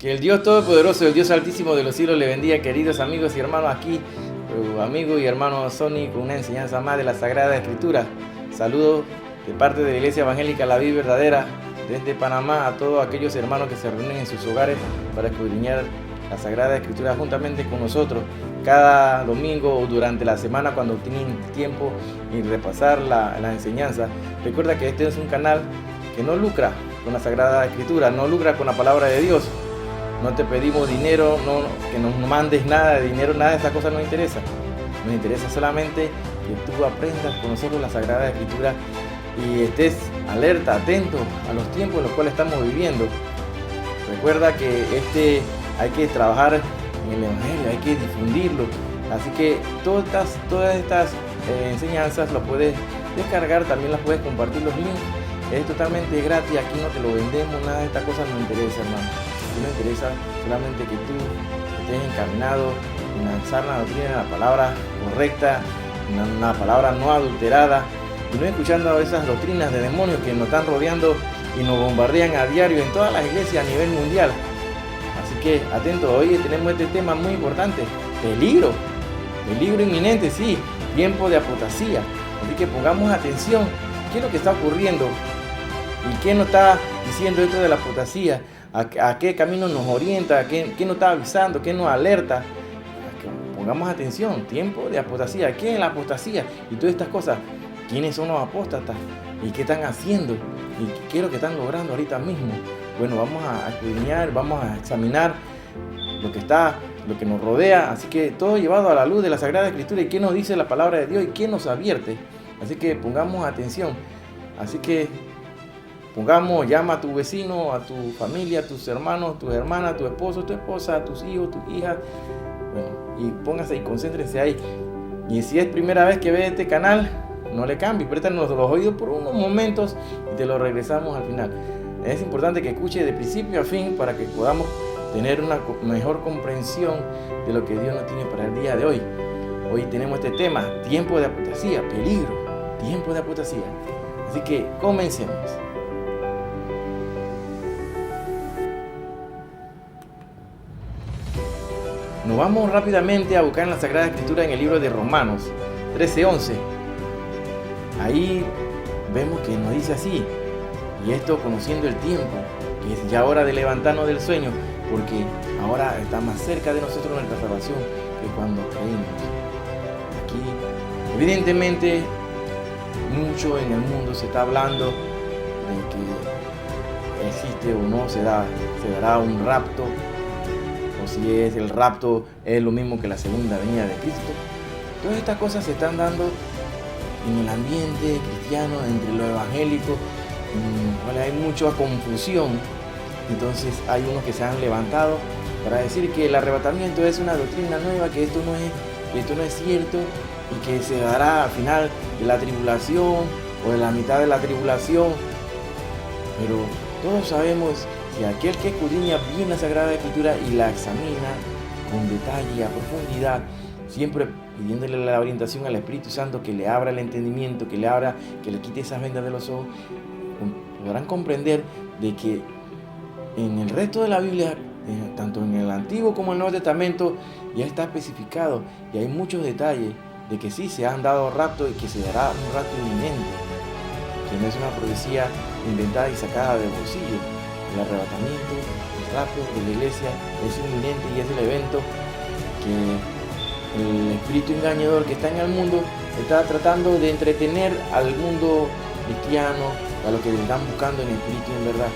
Que el Dios Todopoderoso, el Dios Altísimo de los cielos le bendiga, queridos amigos y hermanos. Aquí, tu amigo y hermano Sony con una enseñanza más de la Sagrada Escritura. Saludos de parte de la Iglesia Evangélica La Vida Verdadera desde Panamá a todos aquellos hermanos que se reúnen en sus hogares para escudriñar la Sagrada Escritura juntamente con nosotros cada domingo o durante la semana cuando tienen tiempo y repasar la enseñanza. Recuerda que este es un canal que no lucra con la Sagrada Escritura, no lucra con la palabra de Dios. No te pedimos dinero, que nos mandes nada de dinero, nada de esas cosas nos interesa. Nos interesa solamente que tú aprendas con nosotros la Sagrada Escritura y estés alerta, atento a los tiempos en los cuales estamos viviendo. Recuerda que hay que trabajar en el Evangelio, hay que difundirlo. Así que todas estas enseñanzas las puedes descargar, también las puedes compartir los links. Es totalmente gratis, aquí no te lo vendemos, nada de estas cosas nos interesa, hermano. Nos interesa solamente que tú estés encaminado en lanzar la doctrina, la palabra correcta, una palabra no adulterada, y no escuchando esas doctrinas de demonios que nos están rodeando y nos bombardean a diario en todas las iglesias a nivel mundial. Así que atento, hoy tenemos este tema muy importante, peligro inminente, sí, tiempo de apostasía. Así que pongamos atención, ¿qué es lo que está ocurriendo? ¿Y qué nos está diciendo esto de la apostasía? ¿A qué camino nos orienta? ¿Qué nos está avisando? ¿Qué nos alerta? Pongamos atención, tiempo de apostasía. ¿Qué es la apostasía? Y todas estas cosas. ¿Quiénes son los apóstatas? ¿Y qué están haciendo? ¿Y qué es lo que están logrando ahorita mismo? Bueno, vamos a escudriñar, vamos a examinar lo que nos rodea. Así que todo llevado a la luz de la Sagrada Escritura. ¿Y qué nos dice la palabra de Dios? ¿Y qué nos advierte? Así que pongamos atención. Así que llama a tu vecino, a tu familia, a tus hermanos, tus hermanas, a tu esposo, tu esposa, a tus hijos, tus hijas. Bueno, y póngase y concéntrense ahí. Y si es primera vez que ves este canal, no le cambies, préstanos los oídos por unos momentos y te lo regresamos al final. Es importante que escuches de principio a fin para que podamos tener una mejor comprensión de lo que Dios nos tiene para el día de hoy. Hoy tenemos este tema, tiempo de apostasía, peligro, tiempo de apostasía. Así que comencemos. Nos vamos rápidamente a buscar en la Sagrada Escritura en el libro de Romanos 13:11. Ahí vemos que nos dice así: y esto conociendo el tiempo, que es ya hora de levantarnos del sueño, porque ahora está más cerca de nosotros nuestra salvación que cuando creímos. Aquí, evidentemente, mucho en el mundo se está hablando de que existe o no se dará un rapto, o si es el rapto es lo mismo que la segunda venida de Cristo. Todas estas cosas se están dando en el ambiente cristiano, entre los evangélicos, en el cual hay mucha confusión. Entonces hay unos que se han levantado para decir que el arrebatamiento es una doctrina nueva, que esto no es cierto y que se dará al final de la tribulación o de la mitad de la tribulación. Pero todos sabemos, si aquel que escudriña bien la Sagrada Escritura y la examina con detalle, a profundidad, siempre pidiéndole la orientación al Espíritu Santo, que le abra el entendimiento, que le quite esas vendas de los ojos, podrán comprender de que en el resto de la Biblia, tanto en el Antiguo como en el Nuevo Testamento, ya está especificado y hay muchos detalles de que sí se han dado raptos y que se dará un rapto inminente, que no es una profecía inventada y sacada del bolsillo. El arrebatamiento, el rapto de la iglesia es inminente y es el evento que el espíritu engañador que está en el mundo está tratando de entretener al mundo cristiano, a los que le están buscando en espíritu y en verdad,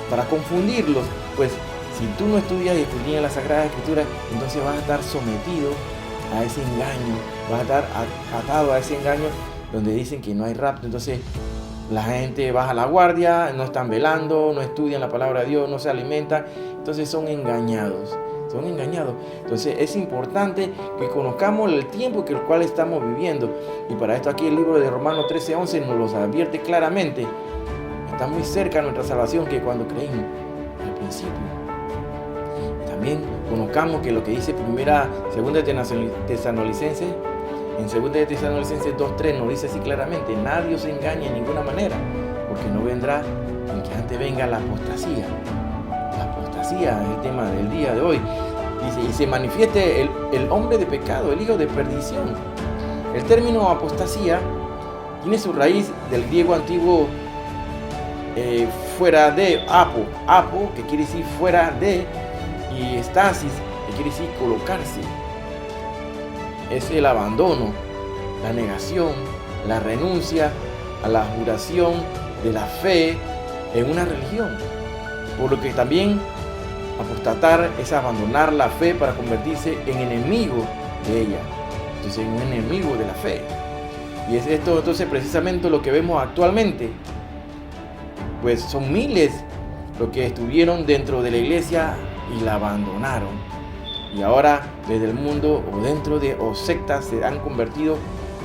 para confundirlos. Pues si tú no estudias y estudias la Sagrada Escritura, entonces vas a estar sometido a ese engaño, vas a estar atado a ese engaño donde dicen que no hay rapto. Entonces la gente baja la guardia, no están velando, no estudian la palabra de Dios, no se alimentan, entonces son engañados. Entonces es importante que conozcamos el tiempo en el cual estamos viviendo, y para esto aquí el libro de Romanos 13:11 nos los advierte claramente. Está muy cerca nuestra salvación que cuando creímos al principio. También conozcamos que lo que dice segunda de Tesalonicenses, en segunda de Tesalonicenses 2:3 nos dice así claramente: nadie os engañe en ninguna manera, porque no vendrá en que antes venga la apostasía. La apostasía apostasía es el tema del día de hoy. Dice, y se manifieste el hombre de pecado, el hijo de perdición. El término apostasía tiene su raíz del griego antiguo fuera de, apo, que quiere decir fuera de, y estasis, que quiere decir colocarse. Es el abandono, la negación, la renuncia a la juración de la fe en una religión. Por lo que también apostatar es abandonar la fe para convertirse en enemigo de ella. Entonces, en un enemigo de la fe. Y es esto entonces precisamente lo que vemos actualmente. Pues son miles los que estuvieron dentro de la iglesia y la abandonaron. Y ahora desde el mundo o dentro de sectas se han convertido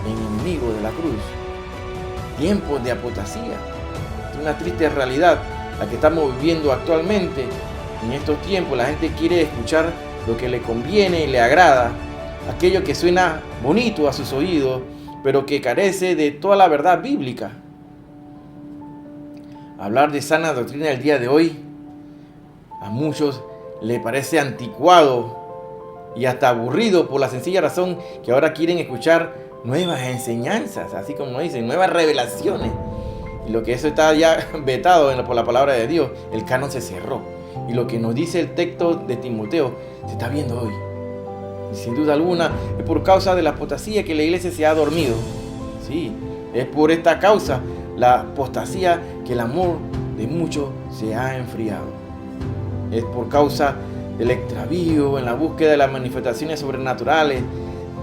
en enemigos de la cruz. Tiempos de apostasía. Es una triste realidad la que estamos viviendo actualmente. En estos tiempos la gente quiere escuchar lo que le conviene y le agrada, aquello que suena bonito a sus oídos, pero que carece de toda la verdad bíblica. Hablar de sana doctrina el día de hoy a muchos le parece anticuado y hasta aburrido por la sencilla razón que ahora quieren escuchar nuevas enseñanzas, así como dicen, nuevas revelaciones. Y lo que eso está ya vetado por la palabra de Dios, el canon se cerró. Y lo que nos dice el texto de Timoteo se está viendo hoy. Y sin duda alguna es por causa de la apostasía que la iglesia se ha dormido. Sí, es por esta causa, la apostasía, que el amor de muchos se ha enfriado. Es por causa del extravío en la búsqueda de las manifestaciones sobrenaturales,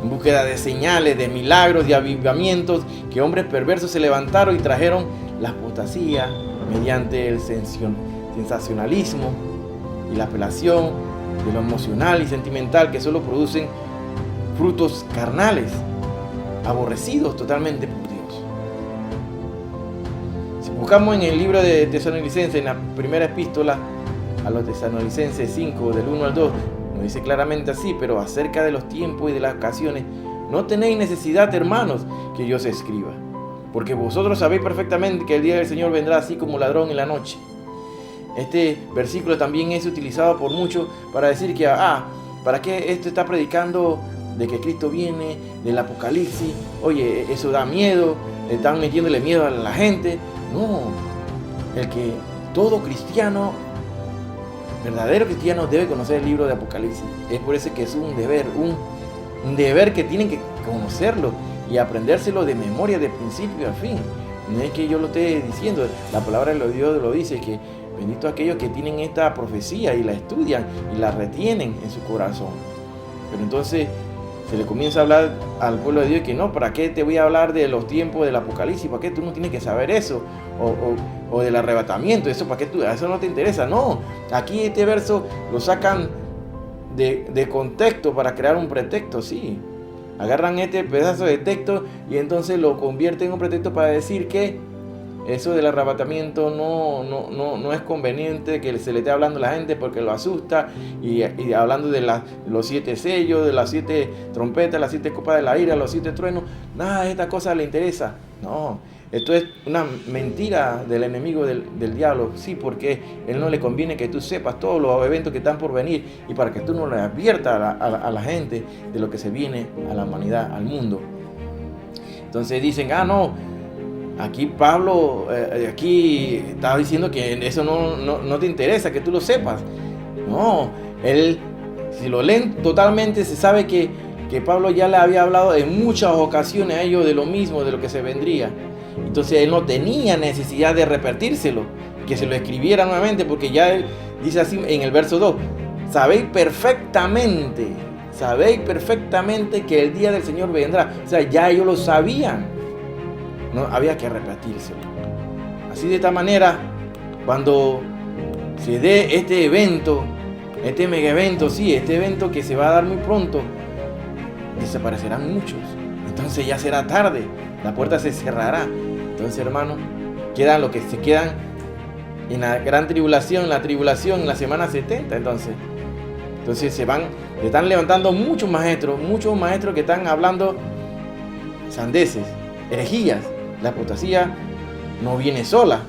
en búsqueda de señales, de milagros, de avivamientos, que hombres perversos se levantaron y trajeron la apostasía mediante el sensacionalismo y la apelación de lo emocional y sentimental, que solo producen frutos carnales, aborrecidos totalmente por Dios. Si buscamos en el libro de Tesalonicenses, en la primera epístola a los Tesalonicenses 5, del 1 al 2, nos dice claramente así: pero acerca de los tiempos y de las ocasiones, no tenéis necesidad, hermanos, que yo os escriba, porque vosotros sabéis perfectamente que el día del Señor vendrá así como ladrón en la noche. Este versículo también es utilizado por muchos para decir que, ¿para qué esto está predicando de que Cristo viene, del Apocalipsis? Oye, eso da miedo, están metiéndole miedo a la gente. No, todo cristiano, verdadero cristiano, debe conocer el libro de Apocalipsis. Es por eso que es un deber que tienen que conocerlo y aprendérselo de memoria de principio a fin. No es que yo lo esté diciendo, la palabra de Dios lo dice, que bendito aquellos que tienen esta profecía y la estudian y la retienen en su corazón. Pero entonces se le comienza a hablar al pueblo de Dios que no, ¿para qué te voy a hablar de los tiempos del Apocalipsis? ¿Para qué tú no tienes que saber eso? O del arrebatamiento, eso, ¿para qué eso no te interesa? No, aquí este verso lo sacan de contexto para crear un pretexto, sí. Agarran este pedazo de texto y entonces lo convierten en un pretexto para decir que eso del arrebatamiento no es conveniente que se le esté hablando a la gente porque lo asusta, y hablando de los 7 sellos, de las 7 trompetas, las 7 copas de la ira, los 7 truenos. Nada de esta cosa le interesa. No, esto es una mentira del enemigo del diablo. Sí, porque él no le conviene que tú sepas todos los eventos que están por venir, y para que tú no le adviertas a la gente de lo que se viene a la humanidad, al mundo. Entonces dicen, no, aquí Pablo, aquí estaba diciendo que eso no te interesa, que tú lo sepas. No, él, si lo leen totalmente, se sabe que Pablo ya le había hablado en muchas ocasiones a ellos de lo mismo, de lo que se vendría. Entonces él no tenía necesidad de repetírselo, que se lo escribiera nuevamente, porque ya él dice así en el verso 2, sabéis perfectamente que el día del Señor vendrá. O sea, ya ellos lo sabían. No había que repetírselo. Así, de esta manera, cuando se dé este evento, este mega evento, sí, este evento que se va a dar muy pronto, desaparecerán muchos. Entonces ya será tarde, la puerta se cerrará. Entonces, hermanos, quedan los que se quedan en la gran tribulación, en la semana 70. Entonces se están levantando muchos maestros que están hablando sandeces, herejías. La apostasía no viene sola.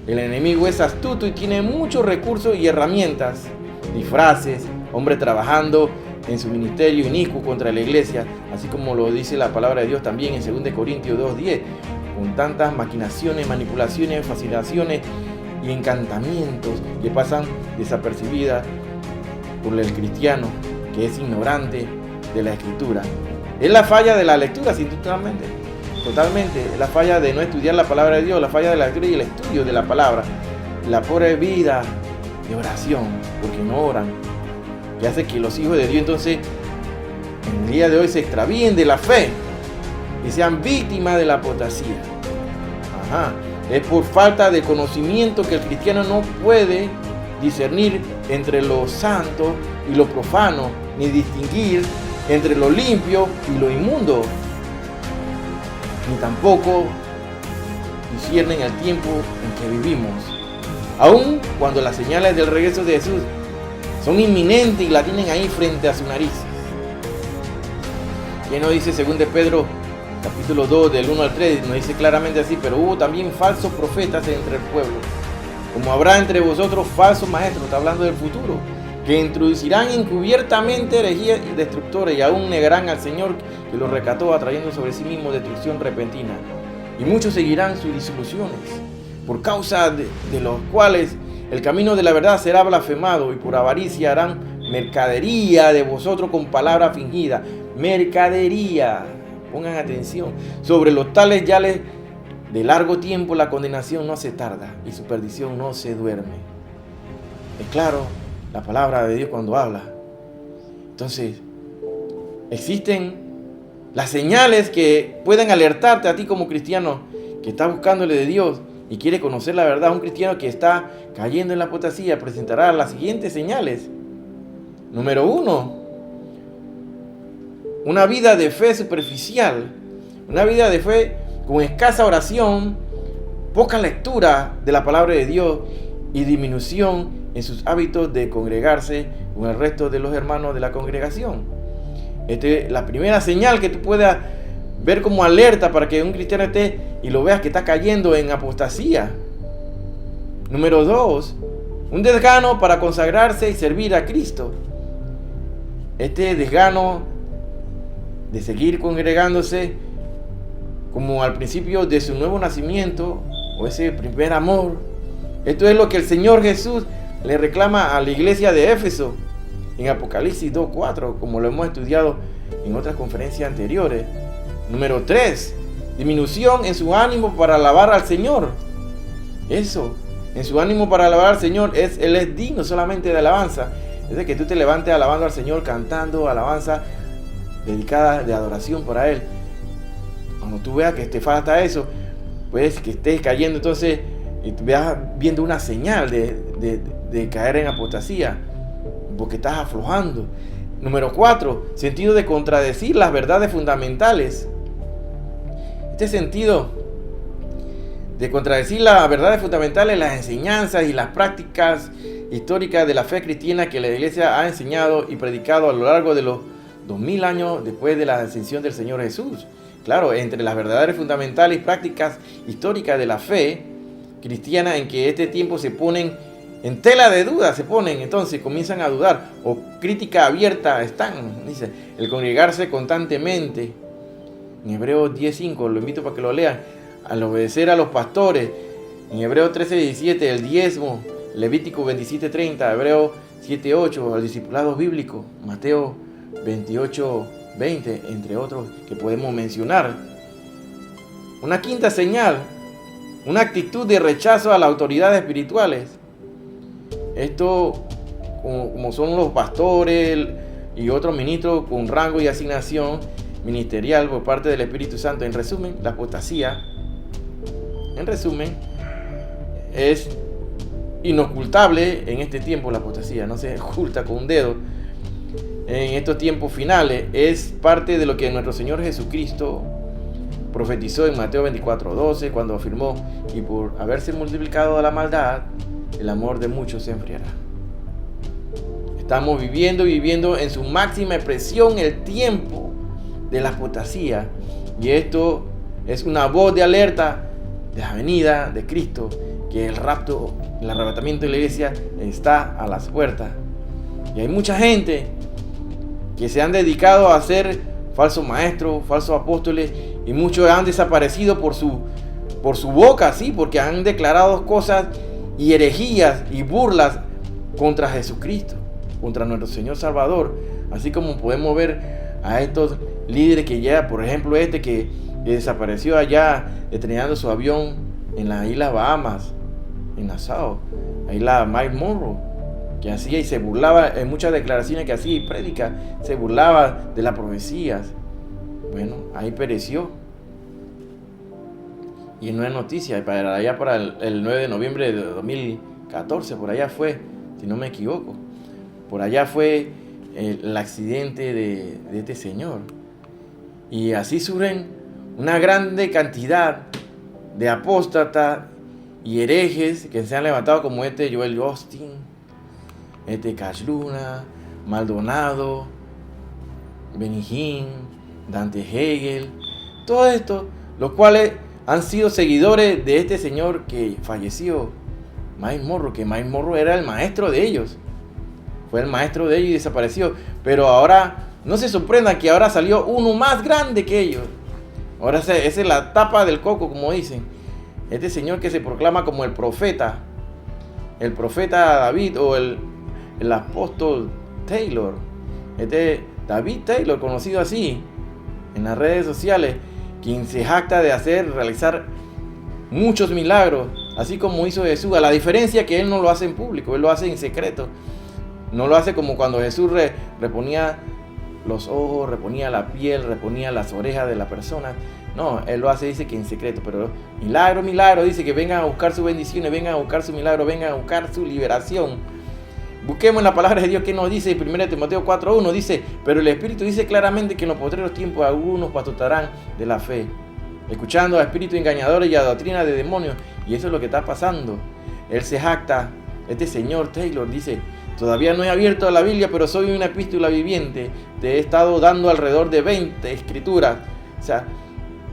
El enemigo es astuto y tiene muchos recursos y herramientas disfraces, hombres trabajando en su ministerio inicuo contra la iglesia, así como lo dice la palabra de Dios también en 2 Corintios 2:10, con tantas maquinaciones, manipulaciones, fascinaciones y encantamientos que pasan desapercibidas por el cristiano que es ignorante de la Escritura. Es la falla de la lectura, totalmente, es la falla de no estudiar la palabra de Dios, la falla de la lectura y el estudio de la palabra, la pobre vida de oración, porque no oran, que hace que los hijos de Dios entonces en el día de hoy se extravíen de la fe y sean víctimas de la apostasía. Es por falta de conocimiento que el cristiano no puede discernir entre lo santo y lo profano, ni distinguir entre lo limpio y lo inmundo, ni tampoco disciernen el tiempo en que vivimos, aun cuando las señales del regreso de Jesús son inminentes y la tienen ahí frente a su nariz. ¿Quién nos dice 2 Pedro capítulo 2 del 1 al 3? Nos dice claramente así: pero hubo también falsos profetas entre el pueblo, como habrá entre vosotros falsos maestros, está hablando del futuro, que introducirán encubiertamente herejías destructoras y aún negarán al Señor que los rescató, atrayendo sobre sí mismo destrucción repentina. Y muchos seguirán sus disoluciones, por causa de los cuales el camino de la verdad será blasfemado, y por avaricia harán mercadería de vosotros con palabra fingida. Mercadería, pongan atención. Sobre los tales ya les de largo tiempo la condenación no se tarda y su perdición no se duerme. Es claro la palabra de Dios cuando habla. Entonces, existen las señales que pueden alertarte a ti como cristiano que está buscándole de Dios y quiere conocer la verdad. Un cristiano que está cayendo en la apostasía presentará las siguientes señales. Número 1, una vida de fe superficial, una vida de fe con escasa oración, poca lectura de la palabra de Dios y disminución en sus hábitos de congregarse con el resto de los hermanos de la congregación. Esta es la primera señal que tú puedas ver como alerta para que un cristiano esté y lo veas que está cayendo en apostasía. Número 2, un desgano para consagrarse y servir a Cristo. Este desgano de seguir congregándose como al principio de su nuevo nacimiento, o ese primer amor. Esto es lo que el Señor Jesús le reclama a la iglesia de Éfeso en Apocalipsis 2:4, como lo hemos estudiado en otras conferencias anteriores. Número 3, disminución en su ánimo para alabar al Señor. Eso, en su ánimo para alabar al Señor, Él es digno solamente de alabanza. Es de que tú te levantes alabando al Señor, cantando alabanza dedicada de adoración para Él. Cuando tú veas que te falta eso, pues que estés cayendo entonces y tú veas viendo una señal de caer en apostasía, porque estás aflojando. Número 4, sentido de contradecir las verdades fundamentales. Este sentido de contradecir las verdades fundamentales, las enseñanzas y las prácticas históricas de la fe cristiana que la iglesia ha enseñado y predicado a lo largo de los 2000 años después de la ascensión del Señor Jesús. Claro, entre las verdades fundamentales y prácticas históricas de la fe cristiana en que este tiempo se ponen en tela de duda, entonces comienzan a dudar, o crítica abierta están, dice, el congregarse constantemente. En Hebreos 10:5, lo invito para que lo lean, al obedecer a los pastores. En Hebreos 13:17, el diezmo. Levítico 27:30, Hebreos 7:8, al discipulado bíblico. Mateo 28:20, entre otros que podemos mencionar. Una quinta señal, una actitud de rechazo a las autoridades espirituales. Esto, como son los pastores y otros ministros con rango y asignación ministerial por parte del Espíritu Santo. En resumen, la apostasía, es inocultable en este tiempo. La apostasía no se oculta con un dedo. En estos tiempos finales es parte de lo que nuestro Señor Jesucristo profetizó en Mateo 24:12, cuando afirmó: y por haberse multiplicado la maldad, el amor de muchos se enfriará. Estamos viviendo en su máxima expresión el tiempo de la apostasía, y esto es una voz de alerta de la venida de Cristo, que el rapto, el arrebatamiento de la iglesia está a las puertas. Y hay mucha gente que se han dedicado a ser falsos maestros, falsos apóstoles, y muchos han desaparecido por su boca, sí, porque han declarado cosas y herejías y burlas contra Jesucristo, contra nuestro Señor Salvador. Así como podemos ver a estos líderes que ya, por ejemplo, que desapareció allá estrenando su avión en las Islas Bahamas, en Nassau, ahí la Myles Munroe, que hacía y se burlaba en muchas declaraciones que hacía y prédica, se burlaba de las profecías. Bueno, ahí pereció. Y no es noticia, para allá para el 9 de noviembre de 2014, por allá fue, si no me equivoco, por allá fue el accidente de este señor. Y así surgen una grande cantidad de apóstatas y herejes que se han levantado, como Joel Osteen, Cash Luna, Maldonado, Benny Hinn, Dante Hegel, todo esto, los cuales han sido seguidores de este señor que falleció, Myles Munroe, que Myles Munroe era el maestro de ellos. Fue el maestro de ellos y desapareció. Pero ahora, no se sorprendan que ahora salió uno más grande que ellos. Ahora esa es la tapa del coco, como dicen. Este señor que se proclama como el profeta David, o el apóstol Taylor. David Taylor, conocido así en las redes sociales, quien se jacta de realizar muchos milagros, así como hizo Jesús. A la diferencia que él no lo hace en público, él lo hace en secreto. No lo hace como cuando Jesús reponía los ojos, reponía la piel, reponía las orejas de la persona. No, él lo hace, dice que en secreto. Pero milagro, dice que vengan a buscar sus bendiciones, vengan a buscar su milagro, vengan a buscar su liberación. Busquemos en la palabra de Dios que nos dice, 1 Timoteo 4:1, dice: pero el Espíritu dice claramente que en los postreros tiempos algunos pastotarán de la fe, escuchando a espíritus engañadores y a doctrina de demonios. Y eso es lo que está pasando. Él se jacta, este señor Taylor dice: todavía no he abierto la Biblia, pero soy una epístola viviente. Te he estado dando alrededor de 20 escrituras. O sea,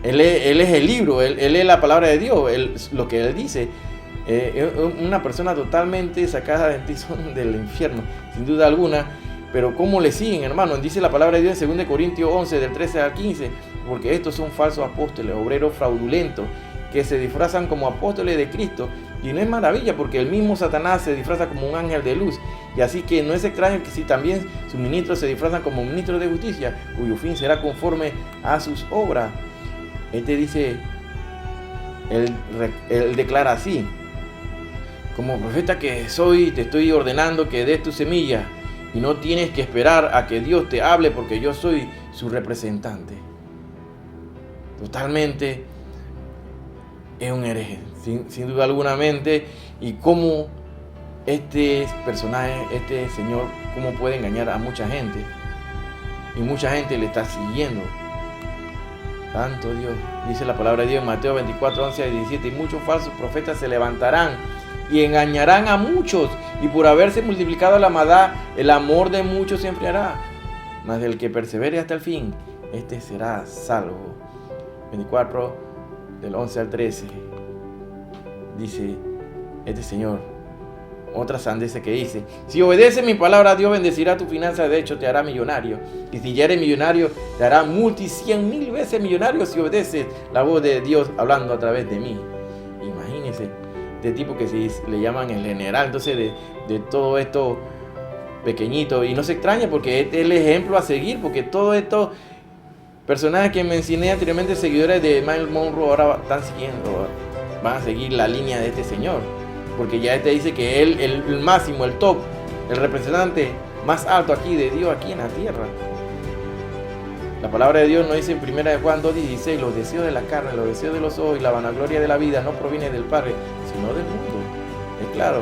él es el libro, él es la palabra de Dios, lo que él dice. Una persona totalmente sacada del infierno, sin duda alguna. Pero ¿cómo le siguen, hermano? Dice la palabra de Dios en 2 Corintios 11, del 13 al 15, porque estos son falsos apóstoles, obreros fraudulentos, que se disfrazan como apóstoles de Cristo. Y no es maravilla, porque el mismo Satanás se disfraza como un ángel de luz. Y así que no es extraño que si también sus ministros se disfrazan como ministros de justicia, cuyo fin será conforme a sus obras. Dice, él declara así: como profeta que soy, te estoy ordenando que des tu semilla, y no tienes que esperar a que Dios te hable, porque yo soy su representante. Totalmente es un hereje, sin duda alguna. Y cómo este personaje, este señor, cómo puede engañar a mucha gente, y mucha gente le está siguiendo. Santo Dios, dice la palabra de Dios en Mateo 24, 11 y 17: y muchos falsos profetas se levantarán y engañarán a muchos, y por haberse multiplicado la maldad, el amor de muchos se enfriará. Mas el que persevere hasta el fin, este será salvo. 24, del 11 al 13, dice este señor otra sandeza que dice: si obedeces mi palabra, Dios bendecirá tu finanza, de hecho te hará millonario. Y si ya eres millonario, te hará 100,000 veces millonario si obedeces la voz de Dios hablando a través de mí. Imagínense, este tipo que se le llaman el general, entonces de todo esto pequeñito. Y no se extraña, porque este es el ejemplo a seguir, porque todos estos personajes que mencioné anteriormente, seguidores de Myles Munroe, ahora van a seguir la línea de este señor. Porque ya dice que él, el máximo, el top, el representante más alto aquí de Dios aquí en la tierra. La palabra de Dios nos dice en 1 Juan 2:16: los deseos de la carne, los deseos de los ojos y la vanagloria de la vida no proviene del Padre, sino del mundo. Es claro.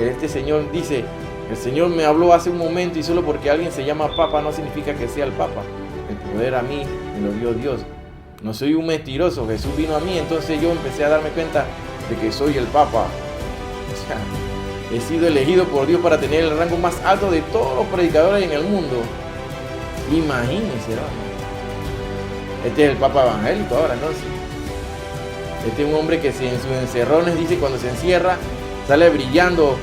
Este señor dice: el Señor me habló hace un momento, y solo porque alguien se llama Papa no significa que sea el Papa. El poder a mí me lo dio Dios. No soy un mentiroso. Jesús vino a mí, entonces yo empecé a darme cuenta de que soy el Papa. O sea, he sido elegido por Dios para tener el rango más alto de todos los predicadores en el mundo. Imagínense, ¿no? Este es el Papa evangélico ahora, entonces. Este es un hombre que en sus encerrones, dice, cuando se encierra, sale brillando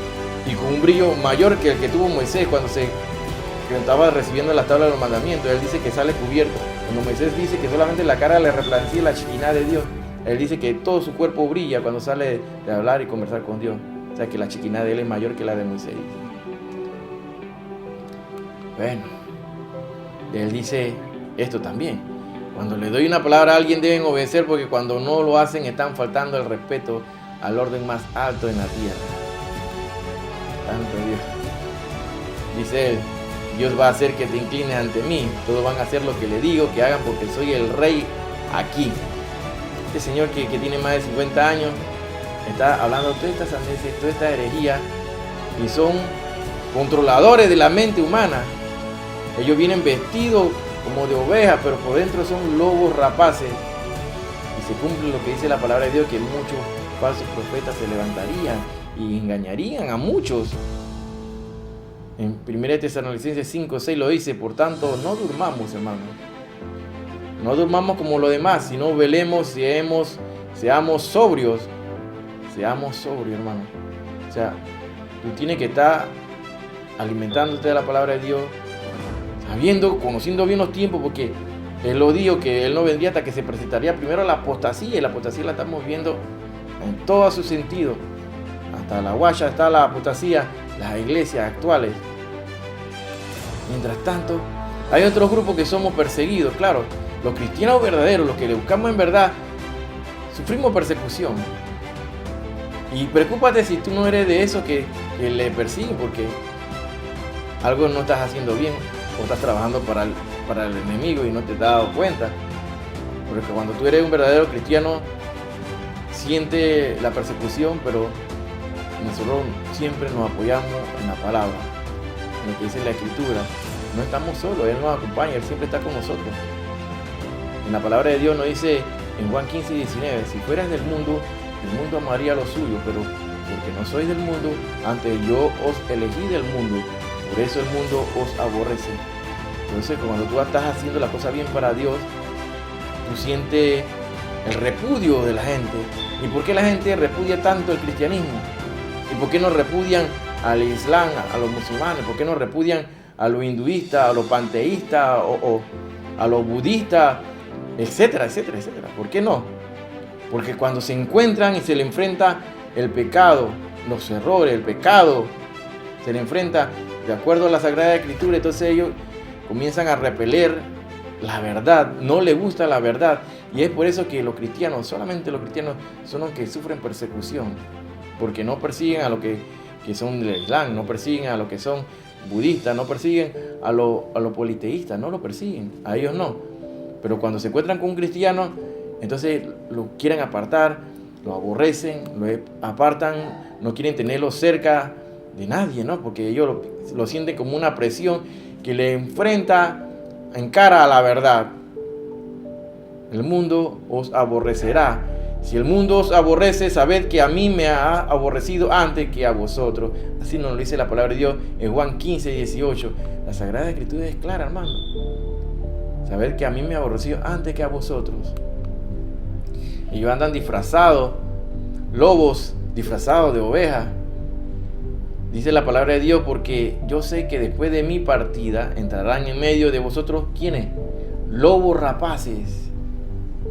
y con un brillo mayor que el que tuvo Moisés cuando estaba recibiendo la tabla de los mandamientos. Él dice que sale cubierto. Cuando Moisés dice que solamente la cara le resplandecía la Shekinah de Dios, él dice que todo su cuerpo brilla cuando sale de hablar y conversar con Dios. O sea que la Shekinah de él es mayor que la de Moisés. Bueno, él dice esto también: cuando le doy una palabra a alguien deben obedecer, porque cuando no lo hacen están faltando el respeto al orden más alto en la tierra. Santo Dios. Dice él: Dios va a hacer que te inclines ante mí. Todos van a hacer lo que le digo que hagan, porque soy el rey aquí. Este señor que tiene más de 50 años está hablando todas estas sandeces, toda esta herejía, y son controladores de la mente humana. Ellos vienen vestidos como de ovejas, pero por dentro son lobos rapaces. Y se cumple lo que dice la palabra de Dios, que muchos falsos profetas se levantarían y engañarían a muchos. En 1 Tesalonicenses 5:6 lo dice: por tanto, no durmamos, hermanos. No durmamos como los demás, sino velemos, seamos sobrios. Seamos sobrios, hermano. O sea, tú tienes que estar alimentándote de la palabra de Dios, conociendo bien los tiempos, porque Él lo dijo que Él no vendría hasta que se presentaría primero la apostasía, y la apostasía la estamos viendo en todo su sentido. Hasta la guaya está la apostasía, las iglesias actuales. Mientras tanto, hay otros grupos que somos perseguidos, claro. Los cristianos verdaderos, los que le buscamos en verdad, sufrimos persecución. Y preocúpate si tú no eres de esos que le persiguen, porque algo no estás haciendo bien, o estás trabajando para el enemigo y no te has dado cuenta. Porque cuando tú eres un verdadero cristiano, siente la persecución, pero nosotros siempre nos apoyamos en la palabra, en lo que dice la Escritura. No estamos solos, Él nos acompaña, Él siempre está con nosotros. En la palabra de Dios nos dice en Juan 15:19: si fueras del mundo, el mundo amaría lo suyo, pero porque no sois del mundo, antes yo os elegí del mundo, por eso el mundo os aborrece. Entonces, cuando tú estás haciendo la cosa bien para Dios, tú sientes el repudio de la gente. ¿Y por qué la gente repudia tanto el cristianismo? ¿Y por qué no repudian al Islam, a los musulmanes? ¿Por qué no repudian a los hinduistas, a los panteístas o a los budistas, etcétera, etcétera, etcétera? ¿Por qué no? Porque cuando se encuentran y se le enfrenta el pecado, los errores, el pecado, se le enfrenta de acuerdo a la Sagrada Escritura, entonces ellos comienzan a repeler la verdad, no les gusta la verdad. Y es por eso que los cristianos, solamente los cristianos, son los que sufren persecución, porque no persiguen a los que son del Islam, no persiguen a los que son budistas, no persiguen a los politeístas, no lo persiguen, a ellos no. Pero cuando se encuentran con un cristiano, entonces lo quieren apartar, lo aborrecen, lo apartan, no quieren tenerlo cerca de nadie, ¿no? Porque ellos lo sienten como una presión que le enfrenta en cara a la verdad. El mundo os aborrecerá. Si el mundo os aborrece, sabed que a mí me ha aborrecido antes que a vosotros. Así nos lo dice la palabra de Dios en Juan 15:18. La Sagrada Escritura es clara, hermano. Sabed que a mí me ha aborrecido antes que a vosotros. Ellos andan disfrazados, lobos disfrazados de ovejas. Dice la palabra de Dios: porque yo sé que después de mi partida entrarán en medio de vosotros, ¿quiénes? Lobos rapaces,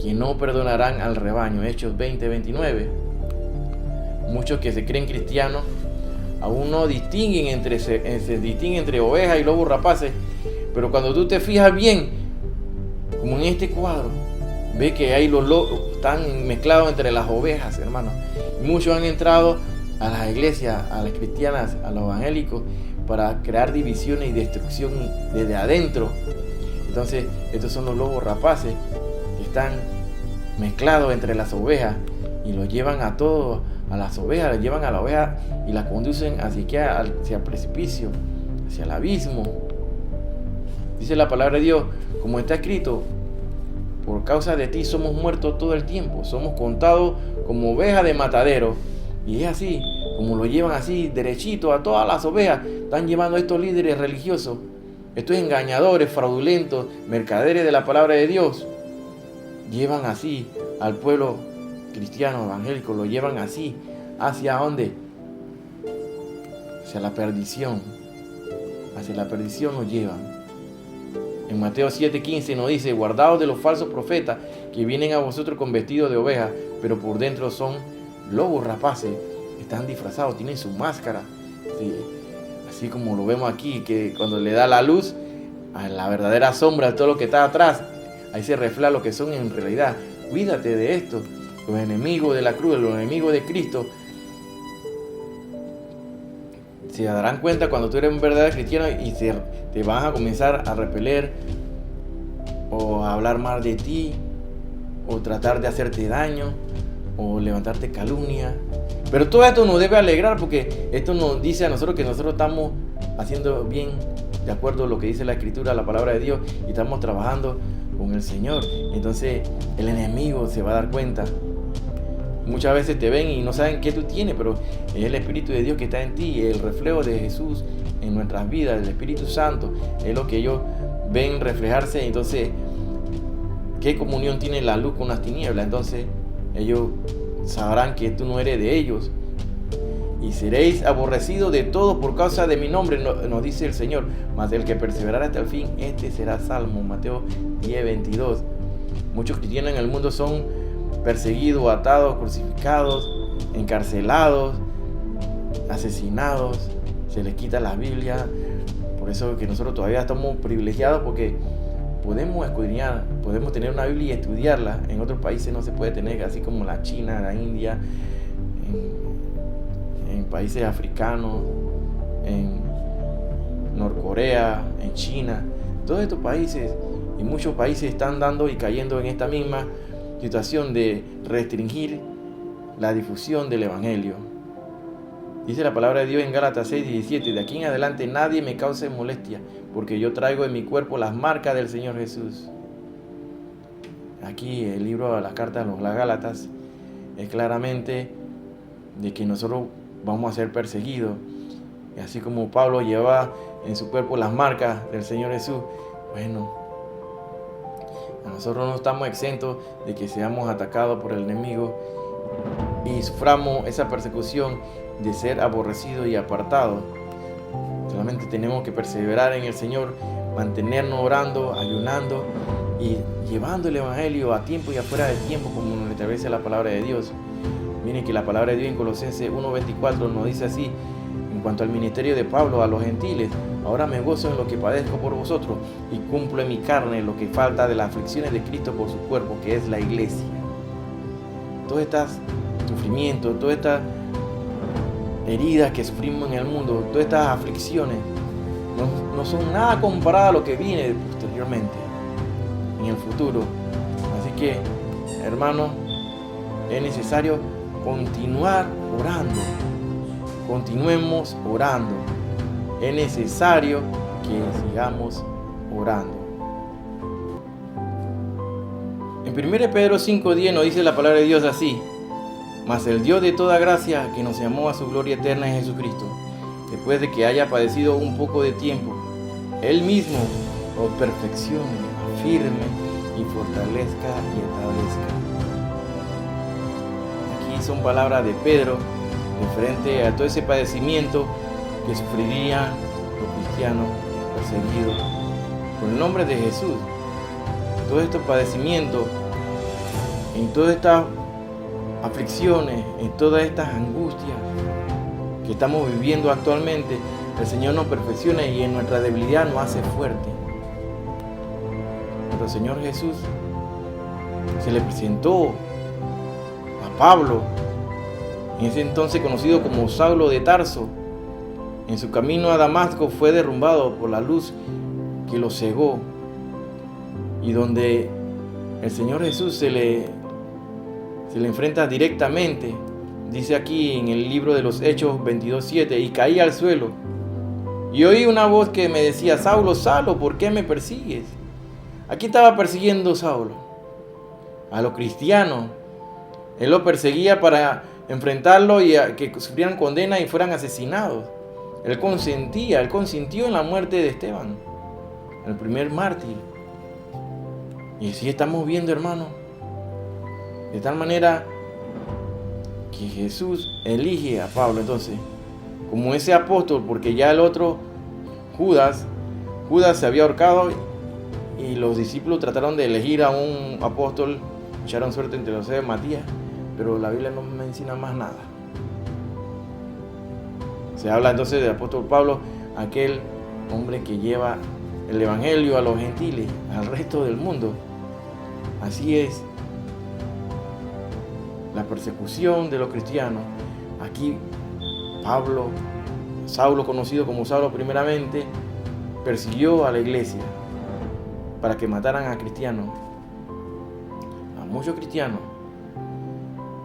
que no perdonarán al rebaño. Hechos 20:29. Muchos que se creen cristianos aún no distinguen entre ovejas y lobos rapaces. Pero cuando tú te fijas bien, como en este cuadro, ves que ahí los lobos están mezclados entre las ovejas, hermano. Y muchos han entrado a las iglesias, a las cristianas, a los evangélicos, para crear divisiones y destrucción desde adentro. Entonces, estos son los lobos rapaces que están mezclados entre las ovejas y los llevan a todos, a las ovejas, las llevan a la oveja y las conducen hacia el precipicio, hacia el abismo. Dice la palabra de Dios, como está escrito: por causa de ti somos muertos todo el tiempo, somos contados como ovejas de matadero. Y es así, como lo llevan así, derechito a todas las ovejas, están llevando a estos líderes religiosos, estos engañadores, fraudulentos, mercaderes de la palabra de Dios. Llevan así al pueblo cristiano evangélico, lo llevan así, ¿hacia dónde? hacia la perdición. Hacia la perdición nos llevan. En Mateo 7:15 nos dice: guardaos de los falsos profetas que vienen a vosotros con vestido de oveja, pero por dentro son lobos rapaces. Están disfrazados, tienen su máscara. Sí, así como lo vemos aquí, que cuando le da la luz a la verdadera sombra, todo lo que está atrás, ahí se refleja lo que son en realidad. Cuídate de esto. Los enemigos de la cruz, los enemigos de Cristo, se darán cuenta cuando tú eres un verdadero cristiano y te van a comenzar a repeler o a hablar mal de ti o tratar de hacerte daño o levantarte calumnia. Pero todo esto nos debe alegrar, porque esto nos dice a nosotros que nosotros estamos haciendo bien de acuerdo a lo que dice la Escritura, la palabra de Dios, y estamos trabajando con el Señor. Entonces el enemigo se va a dar cuenta. Muchas veces te ven y no saben qué tú tienes, pero es el Espíritu de Dios que está en ti, el reflejo de Jesús en nuestras vidas, el Espíritu Santo, es lo que ellos ven reflejarse. Entonces, ¿qué comunión tiene la luz con las tinieblas? Entonces, ellos sabrán que tú no eres de ellos. Y seréis aborrecidos de todos por causa de mi nombre, nos dice el Señor. Mas el que perseverará hasta el fin, este será salvo. Mateo 10:22. Muchos cristianos en el mundo son perseguidos, atados, crucificados, encarcelados, asesinados. Se les quita la Biblia. Por eso que nosotros todavía estamos privilegiados, porque podemos escudriñar, podemos tener una Biblia y estudiarla. En otros países no se puede tener, así como la China, la India, en países africanos, en Norcorea, en China. Todos estos países y muchos países están dando y cayendo en esta misma situación de restringir la difusión del Evangelio. Dice la palabra de Dios en Gálatas 6:17: de aquí en adelante nadie me cause molestia, porque yo traigo en mi cuerpo las marcas del Señor Jesús. Aquí el libro de las cartas a los Gálatas es claramente de que nosotros vamos a ser perseguidos. Y así como Pablo llevaba en su cuerpo las marcas del Señor Jesús, bueno, nosotros no estamos exentos de que seamos atacados por el enemigo y suframos esa persecución de ser aborrecidos y apartados. Solamente tenemos que perseverar en el Señor, mantenernos orando, ayunando y llevando el Evangelio a tiempo y afuera de tiempo, como nos establece la palabra de Dios. Miren que la palabra de Dios en Colosenses 1:24 nos dice así: en cuanto al ministerio de Pablo a los gentiles, ahora me gozo en lo que padezco por vosotros y cumplo en mi carne lo que falta de las aflicciones de Cristo por su cuerpo, que es la iglesia. Todos estos sufrimientos, todas estas heridas que sufrimos en el mundo, todas estas aflicciones, no son nada comparadas a lo que viene posteriormente, en el futuro. Así que, hermanos, es necesario continuar orando. Continuemos orando. Es necesario que sigamos orando. En 1 Pedro 5:10 nos dice la palabra de Dios así: mas el Dios de toda gracia, que nos llamó a su gloria eterna en Jesucristo, después de que haya padecido un poco de tiempo, Él mismo os perfeccione, afirme y fortalezca y establezca. Aquí son palabras de Pedro referente a todo ese padecimiento que sufrirían los cristianos perseguidos por el nombre de Jesús. Todos estos padecimientos, en todas estas aflicciones, en todas estas angustias que estamos viviendo actualmente, el Señor nos perfecciona y en nuestra debilidad nos hace fuerte. Nuestro Señor Jesús se le presentó a Pablo, en ese entonces conocido como Saulo de Tarso. En su camino a Damasco fue derrumbado por la luz que lo cegó, y donde el Señor Jesús se le enfrenta directamente. Dice aquí en el libro de los Hechos 22:7: y caí al suelo y oí una voz que me decía: Saulo, Saulo, ¿por qué me persigues? ¿A quién estaba persiguiendo Saulo? A los cristianos. Él los perseguía para enfrentarlo y a que sufrieran condena y fueran asesinados. Él consintió en la muerte de Esteban, el primer mártir. Y así estamos viendo, hermano, de tal manera que Jesús elige a Pablo. Entonces, como ese apóstol, porque ya el otro, Judas se había ahorcado y los discípulos trataron de elegir a un apóstol, echaron suerte entre los de Matías, pero la Biblia no menciona más nada. Se habla entonces del apóstol Pablo, aquel hombre que lleva el evangelio a los gentiles, al resto del mundo. Así es la persecución de los cristianos. Aquí Saulo, conocido como Saulo primeramente, persiguió a la iglesia para que mataran a cristianos, a muchos cristianos.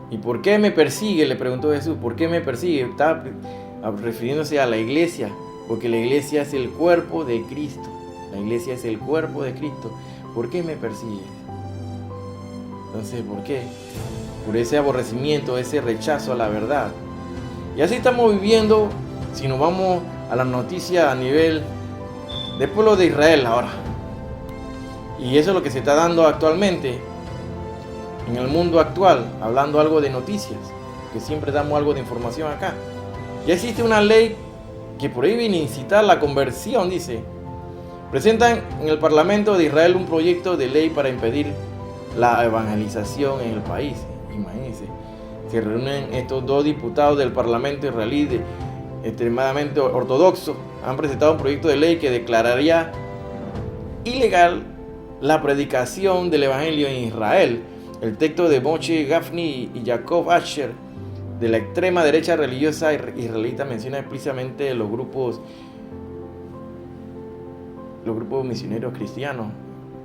¿Y por qué me persigue?, le preguntó Jesús. ¿Por qué me persigue? Está refiriéndose a la iglesia, porque la iglesia es el cuerpo de Cristo. La iglesia es el cuerpo de Cristo. ¿Por qué me persigues? Entonces, ¿por qué? Por ese aborrecimiento, ese rechazo a la verdad. Y así estamos viviendo, si nos vamos a la noticia a nivel del pueblo de Israel ahora. Y eso es lo que se está dando actualmente en el mundo actual, hablando algo de noticias, que siempre damos algo de información acá. Ya existe una ley que prohíbe incitar la conversión, dice. Presentan en el Parlamento de Israel un proyecto de ley para impedir la evangelización en el país. Imagínense, se reúnen estos dos diputados del Parlamento israelí extremadamente ortodoxos. Han presentado un proyecto de ley que declararía ilegal la predicación del evangelio en Israel. El texto de Moshe Gafni y Jacob Asher, de la extrema derecha religiosa israelita, menciona explícitamente los grupos misioneros cristianos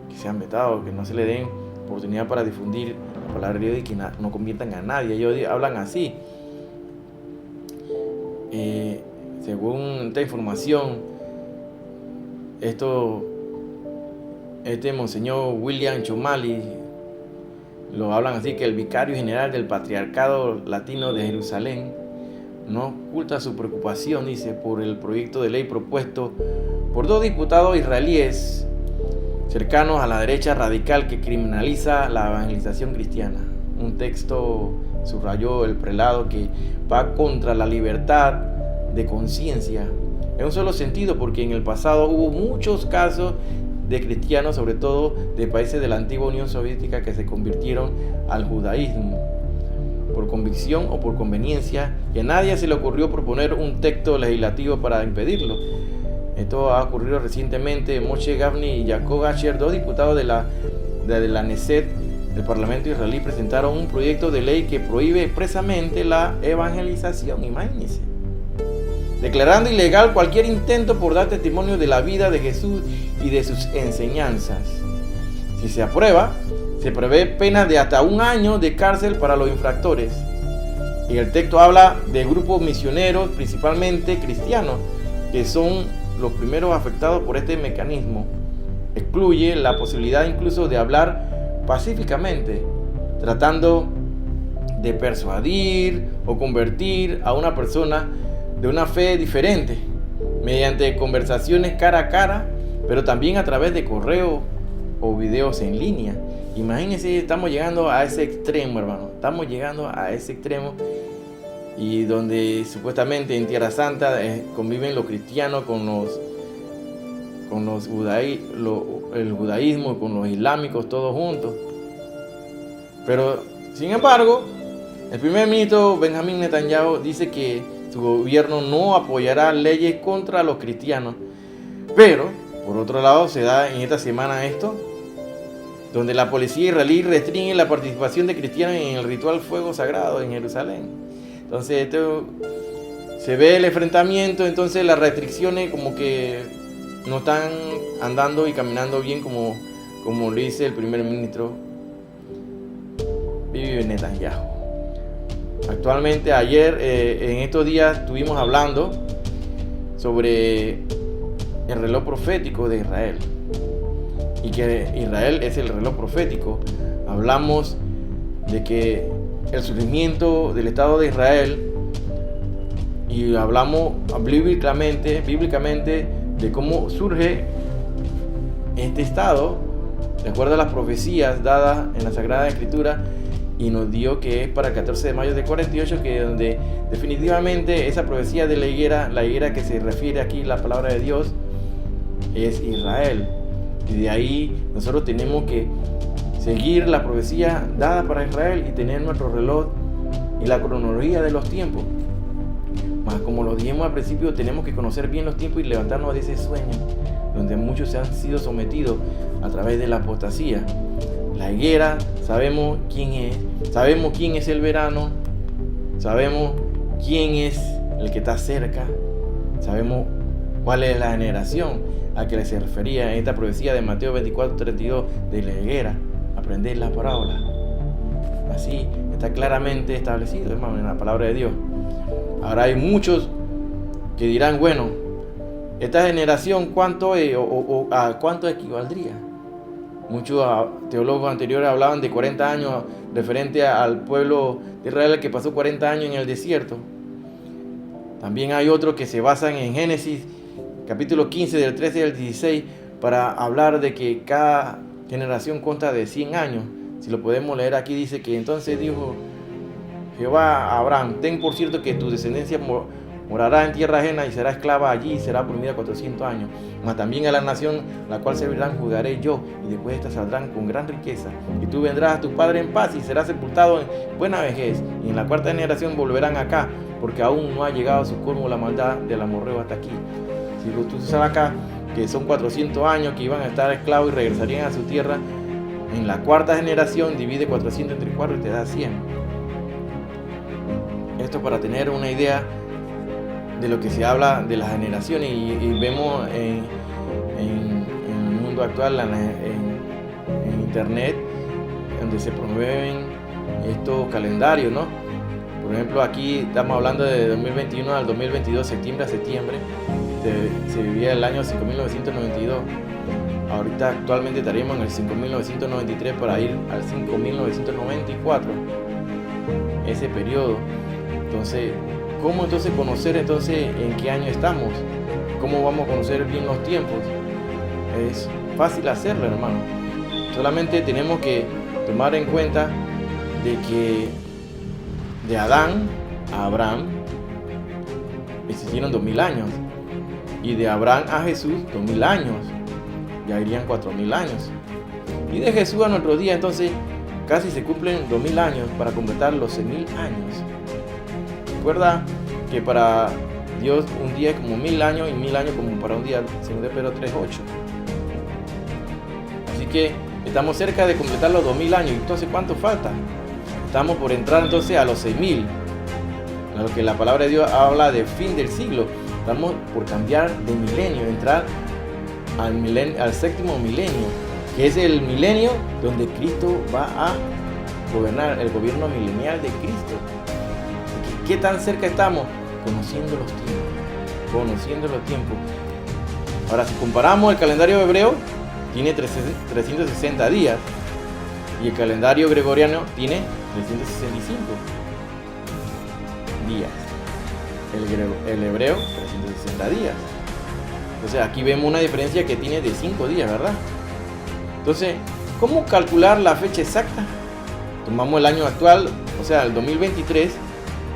que se han vetado, que no se le den oportunidad para difundir la palabra de Dios y que no conviertan a nadie. Ellos hablan así. Según esta información, monseñor William Chomali lo hablan así, que el vicario general del Patriarcado Latino de Jerusalén no oculta su preocupación, dice, por el proyecto de ley propuesto por dos diputados israelíes cercanos a la derecha radical que criminaliza la evangelización cristiana. Un texto, subrayó el prelado, que va contra la libertad de conciencia en un solo sentido, porque en el pasado hubo muchos casos de cristianos, sobre todo de países de la antigua Unión Soviética, que se convirtieron al judaísmo por convicción o por conveniencia, y a nadie se le ocurrió proponer un texto legislativo para impedirlo. Esto ha ocurrido recientemente. Moshe Gafni y Jacob Asher, dos diputados de la Knesset, del Parlamento israelí, presentaron un proyecto de ley que prohíbe expresamente la evangelización, imagínense, declarando ilegal cualquier intento por dar testimonio de la vida de Jesús y de sus enseñanzas. Si se aprueba, se prevé pena de hasta 1 año de cárcel para los infractores. Y el texto habla de grupos misioneros, principalmente cristianos, que son los primeros afectados por este mecanismo. Excluye la posibilidad incluso de hablar pacíficamente, tratando de persuadir o convertir a una persona de una fe diferente, mediante conversaciones cara a cara, pero también a través de correo o videos en línea. Imagínense, estamos llegando a ese extremo, hermano. Estamos llegando a ese extremo, y donde supuestamente en Tierra Santa conviven los cristianos con el judaísmo, con los islámicos, todos juntos. Pero, sin embargo, el primer ministro Benjamín Netanyahu dice que su gobierno no apoyará leyes contra los cristianos. Pero, por otro lado, se da en esta semana esto, donde la policía israelí restringe la participación de cristianos en el ritual fuego sagrado en Jerusalén. Entonces, esto, se ve el enfrentamiento, entonces las restricciones como que no están andando y caminando bien como lo dice el primer ministro Bibi Netanyahu. Actualmente, ayer, en estos días, estuvimos hablando sobre el reloj profético de Israel, y que Israel es el reloj profético. Hablamos de que el surgimiento del Estado de Israel, y hablamos bíblicamente de cómo surge este Estado de acuerdo a las profecías dadas en la Sagrada Escritura, y nos dio que es para el 14 de mayo de 48, que donde definitivamente esa profecía de la higuera que se refiere aquí la palabra de Dios es Israel. Y de ahí nosotros tenemos que seguir la profecía dada para Israel y tener nuestro reloj y la cronología de los tiempos. Mas como lo dijimos al principio, tenemos que conocer bien los tiempos y levantarnos de ese sueño donde muchos se han sido sometidos a través de la apostasía. La higuera, sabemos quién es el verano, sabemos quién es el que está cerca, sabemos cuál es la generación a que se refería en esta profecía de Mateo 24:32 de la higuera. Aprender la parábola. Así está claramente establecido, hermano, en la palabra de Dios. Ahora hay muchos que dirán, bueno, esta generación, ¿cuánto es o a cuánto equivaldría? Muchos teólogos anteriores hablaban de 40 años referente al pueblo de Israel que pasó 40 años en el desierto. También hay otros que se basan en Génesis capítulo 15 del 13 al 16 para hablar de que cada generación consta de 100 años. Si lo podemos leer aquí, dice que entonces dijo Jehová a Abraham: ten por cierto que tu descendencia morará en tierra ajena y será esclava allí y será oprimida 400 años. Mas también a la nación la cual servirán juzgaré yo, y después estas saldrán con gran riqueza. Y tú vendrás a tu padre en paz y serás sepultado en buena vejez. Y en la cuarta generación volverán acá, porque aún no ha llegado a su colmo la maldad del amorreo hasta aquí. Si tú sabes acá que son 400 años que iban a estar esclavos y regresarían a su tierra, en la cuarta generación divide 400 entre 4 y te da 100. Esto para tener una idea de lo que se habla de las generaciones, y vemos en el mundo actual, en internet, donde se promueven estos calendarios, ¿no? Por ejemplo, aquí estamos hablando de 2021 al 2022, septiembre a septiembre, se vivía el año 5992. Ahorita actualmente estaríamos en el 5993 para ir al 5994, ese periodo. Entonces, ¿cómo entonces conocer en qué año estamos? ¿Cómo vamos a conocer bien los tiempos? Es fácil hacerlo, hermano. Solamente tenemos que tomar en cuenta de que de Adán a Abraham existieron 2000 años, y de Abraham a Jesús 2000 años, ya irían 4000 años, y de Jesús a nuestros días entonces casi se cumplen 2000 años para completar los 6000 años. Recuerda que para Dios un día es como 1000 años, y 1000 años como para un día, según de Pedro 3:8. Así que estamos cerca de completar los 2000 años. Entonces, ¿cuánto falta? Estamos por entrar entonces a los 6000, a lo que la palabra de Dios habla de fin del siglo. Estamos por cambiar de milenio, entrar al séptimo milenio, que es el milenio donde Cristo va a gobernar, el gobierno milenial de Cristo. ¿Qué tan cerca estamos? Conociendo los tiempos. Ahora, si comparamos el calendario hebreo, tiene 360 días, y el calendario gregoriano tiene 365 días. El hebreo, 360 días. Entonces aquí vemos una diferencia que tiene de 5 días, ¿verdad? Entonces, ¿cómo calcular la fecha exacta? Tomamos el año actual, o sea, el 2023,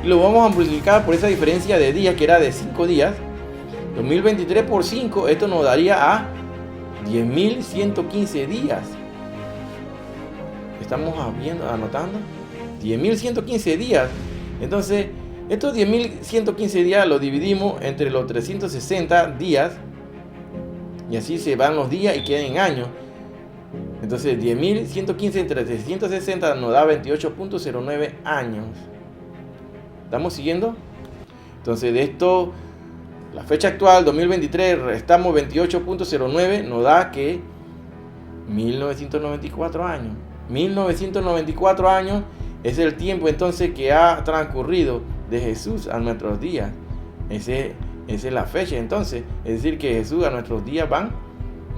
y lo vamos a multiplicar por esa diferencia de días, que era de 5 días. 2023 por 5, esto nos daría a 10.115 días. Estamos anotando 10.115 días. Entonces, estos 10.115 días los dividimos entre los 360 días, y así se van los días y quedan en años. Entonces 10.115 entre 360 nos da 28.09 años. ¿Estamos siguiendo? Entonces, de esto, la fecha actual 2023, restamos 28.09, nos da que 1994 años. 1994 años es el tiempo entonces que ha transcurrido de Jesús a nuestros días. Esa es la fecha entonces. Es decir, que Jesús a nuestros días van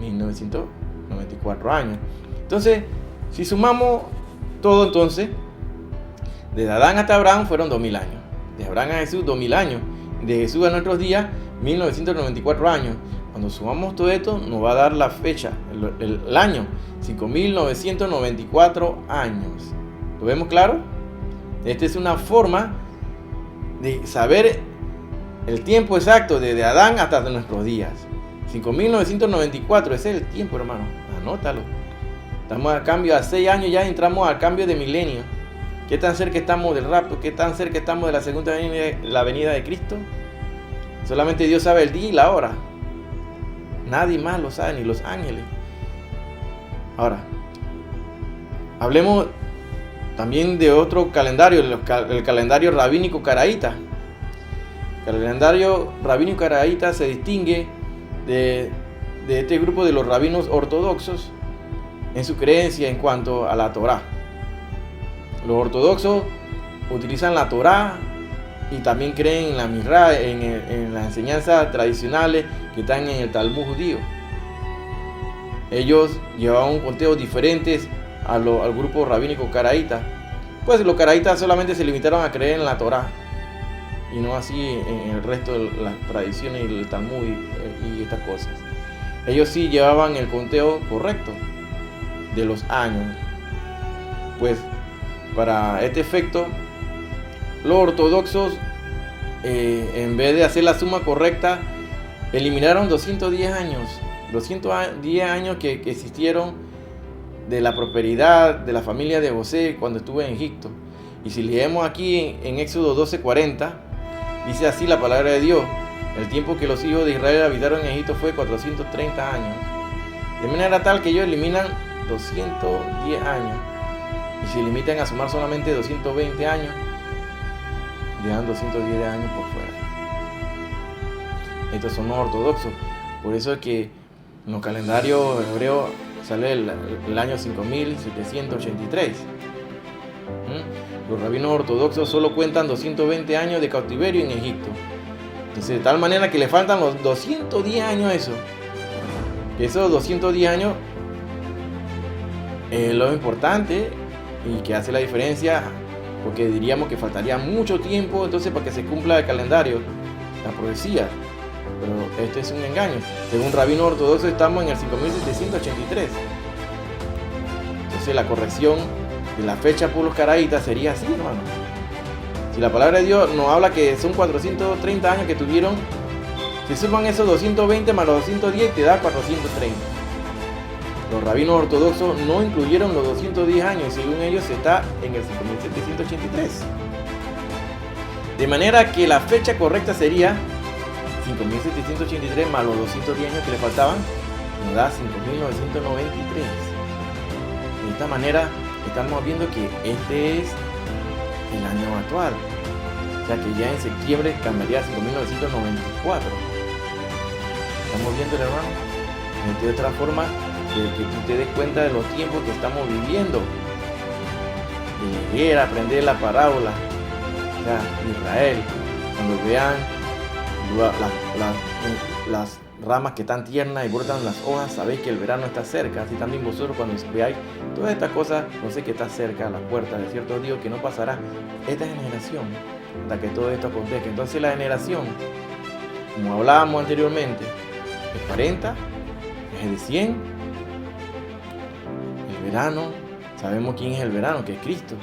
1994 años. Entonces, si sumamos todo, entonces, desde Adán hasta Abraham fueron 2000 años. De Abraham a Jesús 2000 años. De Jesús a nuestros días 1994 años. Cuando sumamos todo esto, nos va a dar la fecha, el año, 5.994 años. ¿Lo vemos claro? Esta es una forma de saber el tiempo exacto desde Adán hasta nuestros días. 5.994, ese es el tiempo, hermano. Anótalo. Estamos a cambio, a 6 años ya entramos al cambio de milenio. ¿Qué tan cerca estamos del rapto? ¿Qué tan cerca estamos de la segunda venida de Cristo? Solamente Dios sabe el día y la hora. Nadie más lo sabe, ni los ángeles. Ahora, hablemos también de otro calendario, el calendario rabínico caraíta. El calendario rabínico caraíta se distingue de este grupo de los rabinos ortodoxos en su creencia en cuanto a la Torá. Los ortodoxos utilizan la Torá y también creen en la Mirá, en las enseñanzas tradicionales que están en el Talmud judío. Ellos llevaban un conteo diferente al grupo rabínico caraíta. Pues los caraítas solamente se limitaron a creer en la Torá y no así en el resto de las tradiciones y el Talmud y estas cosas. Ellos sí llevaban el conteo correcto de los años. Pues para este efecto, los ortodoxos, en vez de hacer la suma correcta, eliminaron 210 años. 210 años que existieron de la prosperidad de la familia de José cuando estuvo en Egipto. Y si leemos aquí en Éxodo 12:40, dice así la palabra de Dios: el tiempo que los hijos de Israel habitaron en Egipto fue 430 años. De manera tal que ellos eliminan 210 años y se limitan a sumar solamente 220 años, dejan 210 años por fuera. Estos son los ortodoxos. Por eso es que en los calendarios hebreos sale el año 5783. Los rabinos ortodoxos solo cuentan 220 años de cautiverio en Egipto. Entonces, de tal manera que le faltan los 210 años a eso. Que esos 210 años es lo importante y que hace la diferencia, porque diríamos que faltaría mucho tiempo entonces para que se cumpla el calendario, la profecía. Pero este es un engaño. Según rabino ortodoxo estamos en el 5783. Entonces la corrección de la fecha por los caraítas sería así, hermano. Si la palabra de Dios nos habla que son 430 años que tuvieron, si suman esos 220 más los 210 te da 430. Los rabinos ortodoxos no incluyeron los 210 años y según ellos está en el 5783. De manera que la fecha correcta sería 5.783 más los 210 años que le faltaban, nos da 5.993. De esta manera estamos viendo que este es el año actual. O sea que ya en septiembre cambiaría a 5.994. ¿Estamos viendo, hermano? De otra forma, de que tú te des cuenta de los tiempos que estamos viviendo. De leer, aprender la parábola. O sea, Israel, cuando vean las ramas que están tiernas y brotan las hojas, sabéis que el verano está cerca. Así también vosotros cuando veáis todas estas cosas, no sé que está cerca a las puertas de cierto Dios, que no pasará esta generación hasta que todo esto acontezca. Entonces la generación, como hablábamos anteriormente, es 40, es de 100. El verano, sabemos quién es el verano, que es Cristo.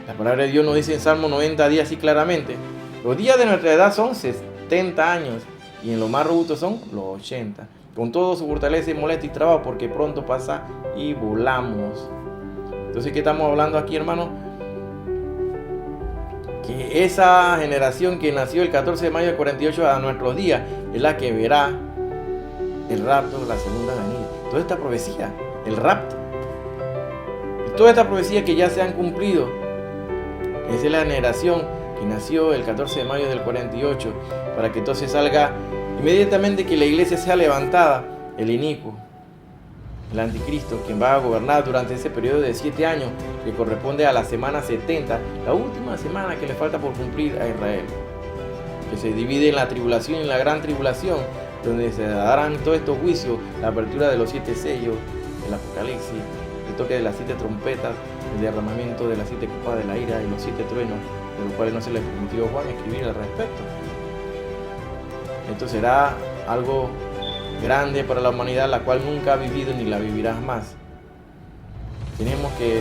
La palabra de Dios nos dice en Salmo 90 días así claramente: los días de nuestra edad son 70 años y en lo más robusto son los 80. Con todo su fortaleza y molestia y trabajo, porque pronto pasa y volamos. Entonces, ¿qué estamos hablando aquí, hermano? Que esa generación que nació el 14 de mayo del 48 a nuestros días es la que verá el rapto, la segunda venida. Toda esta profecía, el rapto, y toda esta profecía que ya se han cumplido, esa es la generación que nació el 14 de mayo del 48, para que entonces salga inmediatamente que la iglesia sea levantada, el inicuo, el anticristo, quien va a gobernar durante ese periodo de 7 años, que corresponde a la semana 70, la última semana que le falta por cumplir a Israel, que se divide en la tribulación y en la gran tribulación, donde se darán todos estos juicios, la apertura de los 7 sellos, el apocalipsis, el toque de las 7 trompetas, el derramamiento de las 7 copas de la ira y los 7 truenos, de los cuales no se le permitió a Juan escribir al respecto. Esto será algo grande para la humanidad, la cual nunca ha vivido ni la vivirá más. Tenemos que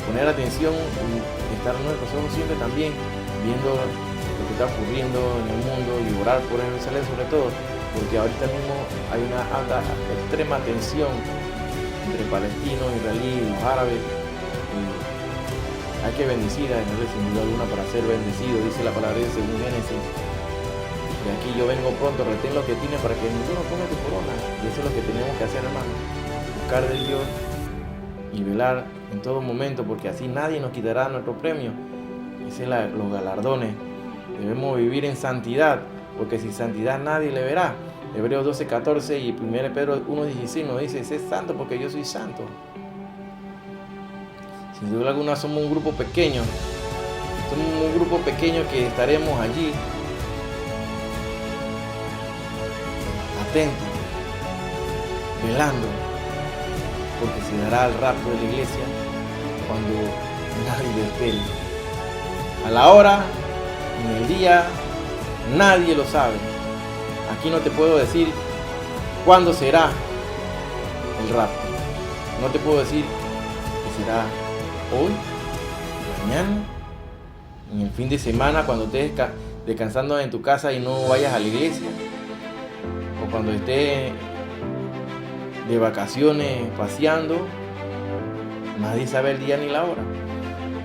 poner atención y estar nuestros ojos siempre también viendo lo que está ocurriendo en el mundo y orar por Jerusalén sobre todo, porque ahorita mismo hay una alta, extrema tensión entre palestinos, israelíes y los árabes. Y hay que bendecir a Israel sin duda alguna para ser bendecido, dice la palabra de Dios según Génesis. De aquí yo vengo pronto, retén lo que tiene para que ninguno tome tu corona. Y eso es lo que tenemos que hacer, hermano. Buscar de Dios y velar en todo momento, porque así nadie nos quitará nuestro premio. Ese es los galardones. Debemos vivir en santidad, porque sin santidad nadie le verá. Hebreos 12:14 y 1 Pedro 1:16 nos dice: sé santo porque yo soy santo. Sin duda alguna somos un grupo pequeño. Somos un grupo pequeño que estaremos allí atentos, velando, porque se dará el rapto de la iglesia cuando nadie lo espere. A la hora, en el día, nadie lo sabe. Aquí no te puedo decir cuándo será el rapto. No te puedo decir que será hoy, mañana, en el fin de semana, cuando estés descansando en tu casa y no vayas a la iglesia, o cuando estés de vacaciones paseando. Nadie sabe el día ni la hora,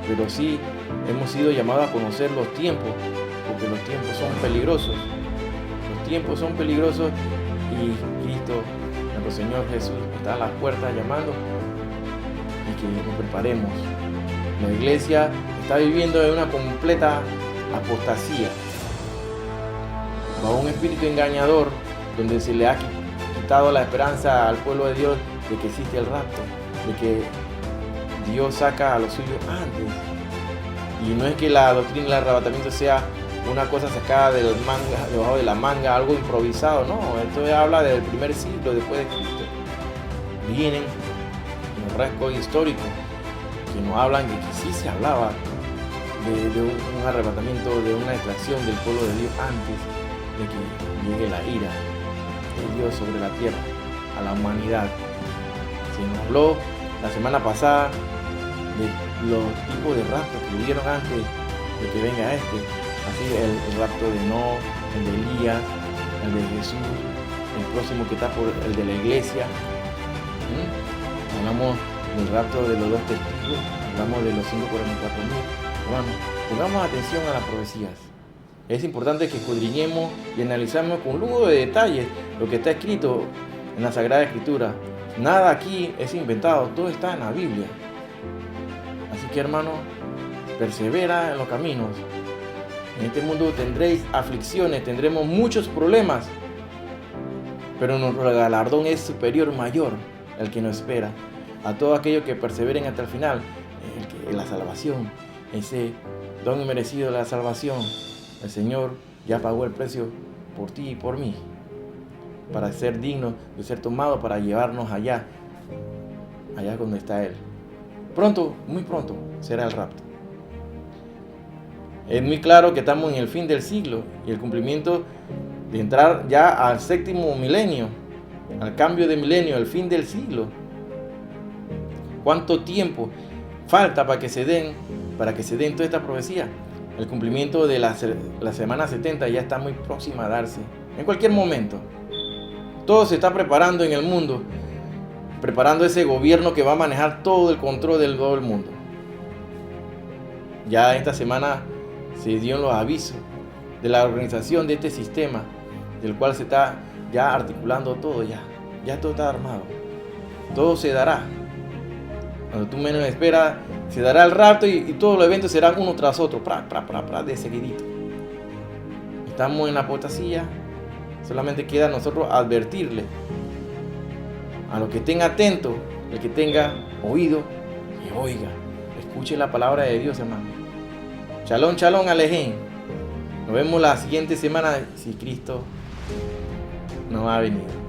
pero sí hemos sido llamados a conocer los tiempos, porque los tiempos son peligrosos. Los tiempos son peligrosos y Cristo, nuestro Señor Jesús, está a las puertas llamando, y que nos preparemos. La iglesia está viviendo en una completa apostasía, bajo un espíritu engañador, donde se le ha quitado la esperanza al pueblo de Dios de que existe el rapto, de que Dios saca a los suyos antes. Y no es que la doctrina del arrebatamiento sea una cosa sacada del manga, debajo de la manga, algo improvisado, no, esto habla del primer siglo después de Cristo. Vienen los rasgos históricos que nos hablan de que sí se hablaba de un arrebatamiento, de una extracción del pueblo de Dios antes de que llegue la ira de Dios sobre la tierra, a la humanidad. Se nos habló la semana pasada de los tipos de raptos que hubieron antes de que venga así el rapto de Noé, el de Elías, el de Jesús, el próximo que está por el de la iglesia. Hablamos del rapto de los 2 testigos, hablamos de los 144.000. Bueno, pongamos atención a las profecías. Es importante que escudriñemos y analicemos con lujo de detalles lo que está escrito en la Sagrada Escritura. Nada aquí es inventado, todo está en la Biblia. Así que, hermano, persevera en los caminos. En este mundo tendréis aflicciones, tendremos muchos problemas, pero nuestro galardón es superior, mayor, el que nos espera. A todos aquellos que perseveren hasta el final, la salvación, ese don inmerecido de la salvación. El Señor ya pagó el precio por ti y por mí, para ser digno de ser tomado, para llevarnos allá donde está Él. Pronto, muy pronto, será el rapto. Es muy claro que estamos en el fin del siglo y el cumplimiento de entrar ya al 7º milenio, al cambio de milenio, al fin del siglo. ¿Cuánto tiempo falta para que se den toda esta profecía? El cumplimiento de la semana 70 ya está muy próxima a darse, en cualquier momento. Todo se está preparando en el mundo, preparando ese gobierno que va a manejar todo el control del todo el mundo. Ya esta semana se dieron los avisos de la organización de este sistema, del cual se está ya articulando todo, ya todo está armado. Todo se dará. Cuando tú menos esperas, se dará el rapto y todos los eventos serán uno tras otro, de seguidito. Estamos en la apostasía, solamente queda a nosotros advertirle a los que estén atentos, el que tenga oído, que oiga, escuche la palabra de Dios, hermano. Shalom, shalom, alejín. Nos vemos la siguiente semana si Cristo no ha venido.